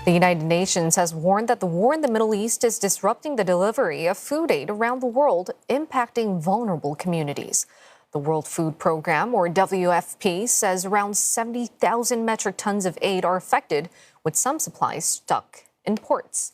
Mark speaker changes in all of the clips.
Speaker 1: The United Nations has warned that the war in the Middle East is disrupting the delivery of food aid around the world, impacting vulnerable communities. The World Food Program, or WFP, says around 70,000 metric tons of aid are affected, with some supplies stuck in ports.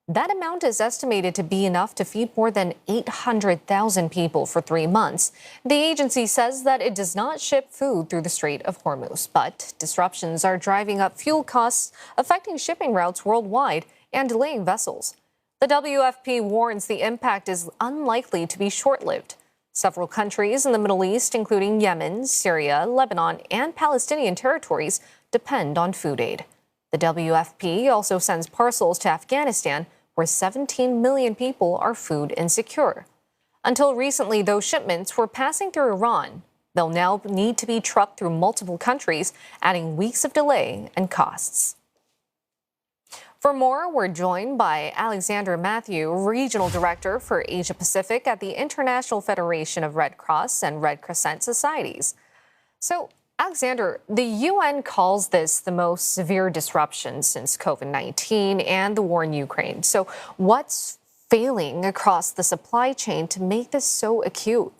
Speaker 1: That amount is estimated to be enough to feed more than 800,000 people for 3 months. The agency says that it does not ship food through the Strait of Hormuz, but disruptions are driving up fuel costs, affecting shipping routes worldwide and delaying vessels. The WFP warns the impact is unlikely to be short-lived. Several countries in the Middle East, including Yemen, Syria, Lebanon, and Palestinian territories, depend on food aid. The WFP also sends parcels to Afghanistan, where 17 million people are food insecure. Until recently, those shipments were passing through Iran. They'll now need to be trucked through multiple countries, adding weeks of delay and costs. For more, we're joined by Alexander Matheou, Regional Director for Asia Pacific at the International Federation of Red Cross and Red Crescent Societies. So, Alexander, the UN calls this the most severe disruption since COVID-19 and the war in Ukraine. So what's failing across the supply chain to make this so acute?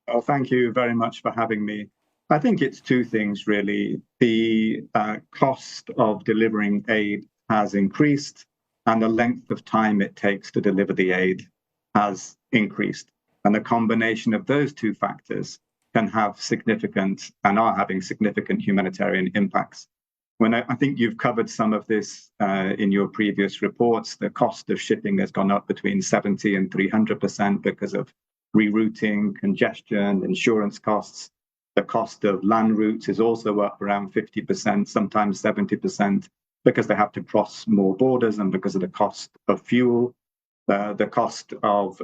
Speaker 2: Well, thank you very much for having me. I think it's two things, really. The cost of delivering aid has increased, and the length of time it takes to deliver the aid has increased. And the combination of those two factors can have significant and are having significant humanitarian impacts. When I think you've covered some of this in your previous reports, the cost of shipping has gone up between 70 and 300% because of rerouting, congestion, insurance costs. The cost of land routes is also up around 50%, sometimes 70%, because they have to cross more borders and because of the cost of fuel. The cost of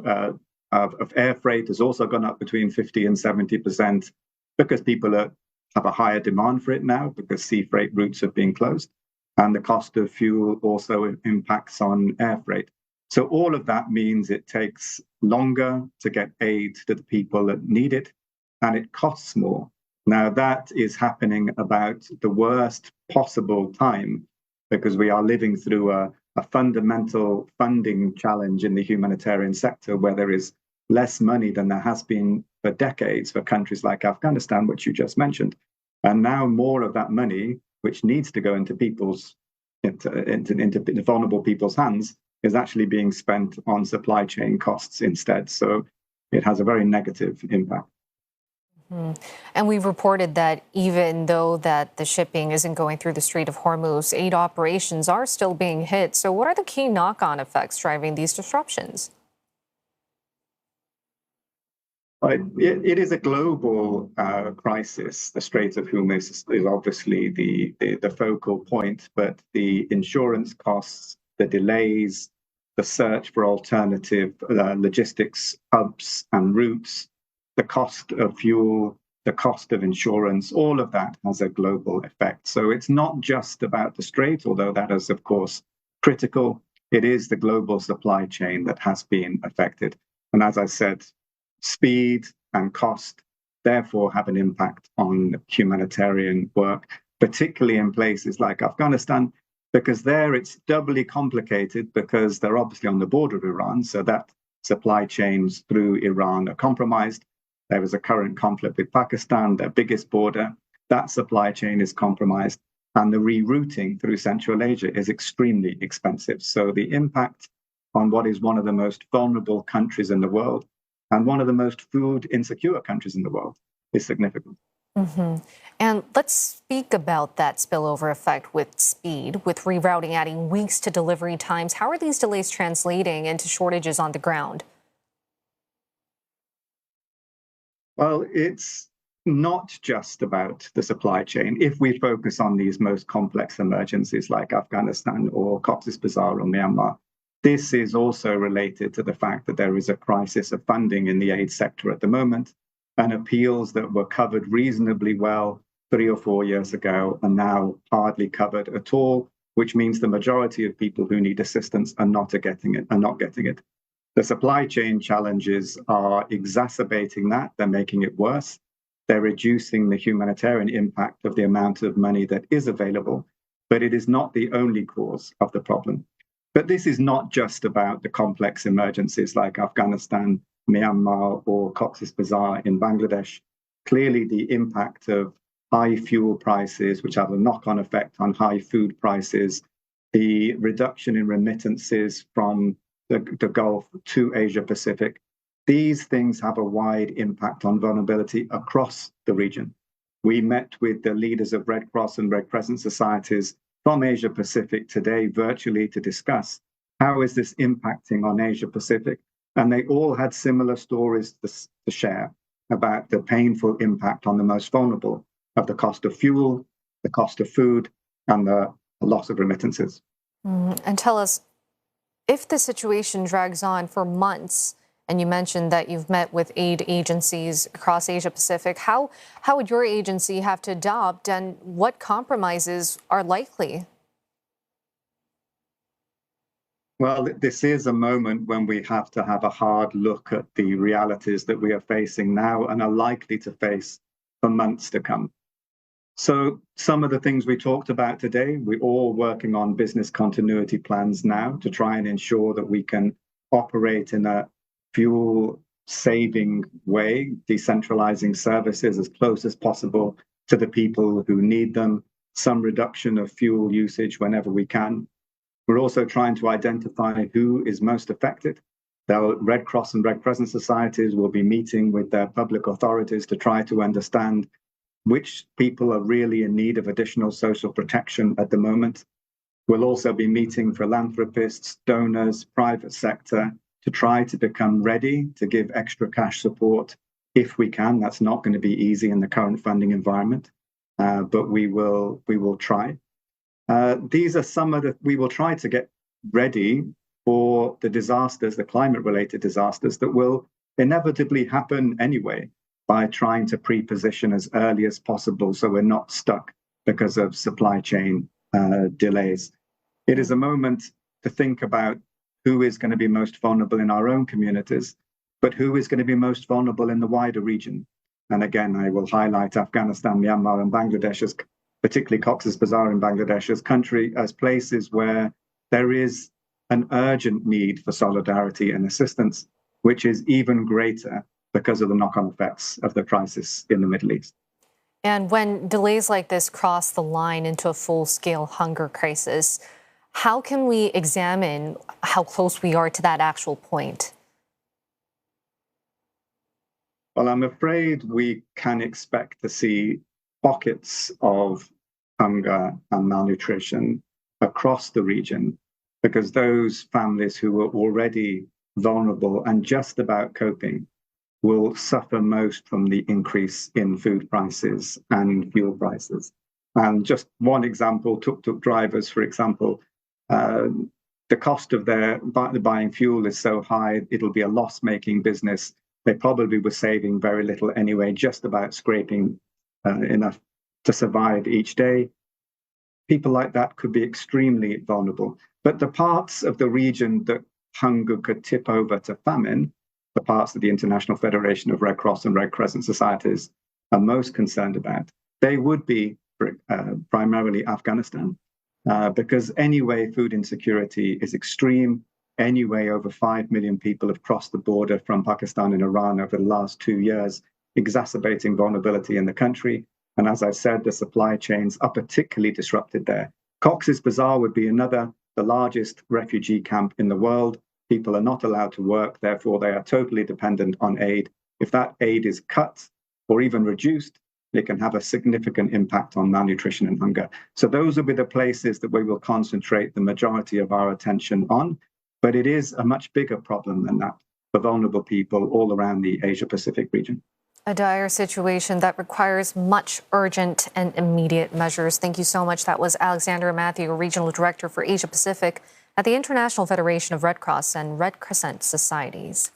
Speaker 2: air freight has also gone up between 50 and 70% because people have a higher demand for it now because sea freight routes have been closed. And the cost of fuel also impacts on air freight. So all of that means it takes longer to get aid to the people that need it, and it costs more. Now, that is happening about the worst possible time because we are living through a fundamental funding challenge in the humanitarian sector where there is less money than there has been for decades for countries like Afghanistan, which you just mentioned. And now more of that money, which needs to go into vulnerable people's hands, is actually being spent on supply chain costs instead. So it has a very negative impact.
Speaker 1: And we've reported that even though that the shipping isn't going through the Strait of Hormuz, aid operations are still being hit. So what are the key knock-on effects driving these disruptions?
Speaker 2: It is a global crisis. The Strait of Hormuz is obviously the focal point, but the insurance costs, the delays, the search for alternative logistics hubs and routes, the cost of fuel, the cost of insurance, all of that has a global effect. So it's not just about the Strait, although that is, of course, critical. It is the global supply chain that has been affected. And as I said, speed and cost therefore have an impact on humanitarian work, particularly in places like Afghanistan, because there it's doubly complicated because they're obviously on the border of Iran, so that supply chains through Iran are compromised. There is a current conflict with Pakistan, their biggest border. That supply chain is compromised, and the rerouting through Central Asia is extremely expensive. So the impact on what is one of the most vulnerable countries in the world and one of the most food insecure countries in the world is significant.
Speaker 1: And let's speak about that spillover effect with speed, with rerouting adding weeks to delivery times. How are these delays translating into shortages on the ground?
Speaker 2: Well, it's not just about the supply chain. If we focus on these most complex emergencies like Afghanistan or Cox's Bazar or Myanmar, this is also related to the fact that there is a crisis of funding in the aid sector at the moment, and appeals that were covered reasonably well 3 or 4 years ago are now hardly covered at all, which means the majority of people who need assistance are not getting it. The supply chain challenges are exacerbating that. They're making it worse. They're reducing the humanitarian impact of the amount of money that is available, but it is not the only cause of the problem. But this is not just about the complex emergencies like Afghanistan, Myanmar, or Cox's Bazar in Bangladesh. Clearly, the impact of high fuel prices, which have a knock-on effect on high food prices, the reduction in remittances from the Gulf to Asia Pacific, these things have a wide impact on vulnerability across the region. We met with the leaders of Red Cross and Red Crescent societies from Asia Pacific today virtually to discuss how is this impacting on Asia Pacific. And they all had similar stories to share about the painful impact on the most vulnerable of the cost of fuel, the cost of food, and the loss of remittances.
Speaker 1: And tell us, if the situation drags on for months, and you mentioned that you've met with aid agencies across Asia Pacific, how would your agency have to adopt, and what compromises are likely?
Speaker 2: Well, this is a moment when we have to have a hard look at the realities that we are facing now and are likely to face for months to come. So some of the things we talked about today, we're all working on business continuity plans now to try and ensure that we can operate in a fuel-saving way, decentralizing services as close as possible to the people who need them, some reduction of fuel usage whenever we can. We're also trying to identify who is most affected. The Red Cross and Red Crescent societies will be meeting with their public authorities to try to understand which people are really in need of additional social protection at the moment. We'll also be meeting philanthropists, donors, private sector to try to become ready to give extra cash support if we can. That's not going to be easy in the current funding environment, but we will try. These are some of we will try to get ready for the disasters, the climate-related disasters that will inevitably happen anyway, by trying to pre-position as early as possible so we're not stuck because of supply chain delays. It is a moment to think about who is going to be most vulnerable in our own communities, but who is going to be most vulnerable in the wider region. And again, I will highlight Afghanistan, Myanmar, and Bangladesh, as particularly Cox's Bazar in Bangladesh, as places where there is an urgent need for solidarity and assistance, which is even greater because of the knock-on effects of the crisis in the Middle East.
Speaker 1: And when delays like this cross the line into a full-scale hunger crisis, how can we examine how close we are to that actual point?
Speaker 2: Well, I'm afraid we can expect to see pockets of hunger and malnutrition across the region, because those families who were already vulnerable and just about coping will suffer most from the increase in food prices and fuel prices. And just one example, tuk-tuk drivers, for example, the cost of their buying fuel is so high, it'll be a loss-making business. They probably were saving very little anyway, just about scraping enough to survive each day. People like that could be extremely vulnerable. But the parts of the region that hunger could tip over to famine, the parts that the International Federation of Red Cross and Red Crescent societies are most concerned about, they would be primarily Afghanistan, because anyway, food insecurity is extreme. Anyway, over 5 million people have crossed the border from Pakistan and Iran over the last 2 years, exacerbating vulnerability in the country. And as I said, the supply chains are particularly disrupted there. Cox's Bazar would be another, the largest refugee camp in the world. People are not allowed to work, therefore they are totally dependent on aid. If that aid is cut or even reduced, it can have a significant impact on malnutrition and hunger. So those will be the places that we will concentrate the majority of our attention on. But it is a much bigger problem than that for vulnerable people all around the Asia-Pacific region.
Speaker 1: A dire situation that requires much urgent and immediate measures. Thank you so much. That was Alexander Matheou, Regional Director for Asia Pacific at the International Federation of Red Cross and Red Crescent Societies.